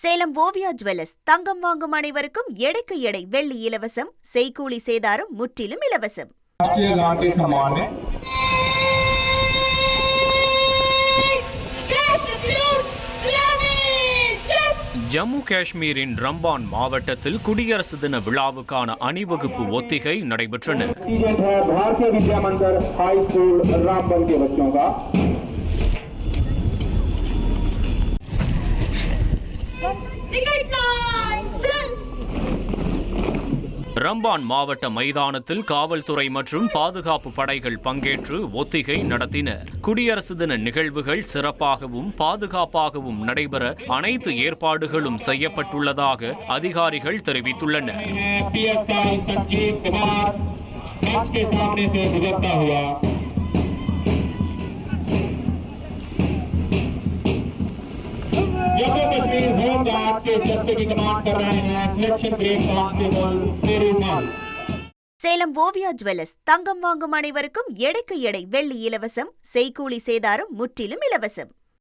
Salem Oviya jewellers தங்கம் வாங்கும் அனைவருக்கும் எடைக்கு எடை வெள்ளி இலவசம், செய்கூலி சேதாரம் முற்றிலும் இலவசம். ஜம்மு காஷ்மீரின் ரம்பான் மாவட்டத்தில் குடியரசு தின விழாவுக்கான அணிவகுப்பு ஒத்திகை நடைபெற்றன. ரம்பான் மாவட்ட மைதானத்தில் காவல்துறை மற்றும் பாதுகாப்பு படைகள் பங்கேற்று ஒத்திகை நடத்தின. குடியரசு தின நிகழ்வுகள் சிறப்பாகவும் பாதுகாப்பாகவும் நடைபெற அனைத்து ஏற்பாடுகளும் செய்யப்பட்டுள்ளதாக அதிகாரிகள் தெரிவித்துள்ளனர். जम्मू कश्मीर होम गार्ड के दस्ते की कमांड कर रहे हैं selection grade constable Perumal. Salem Oviya jewellers தங்கம் வாங்கும் அனைவருக்கும் எடைக்கு எடை வெள்ளி இலவசம், செய்கூலி சேதாரம் முற்றிலும் இலவசம்.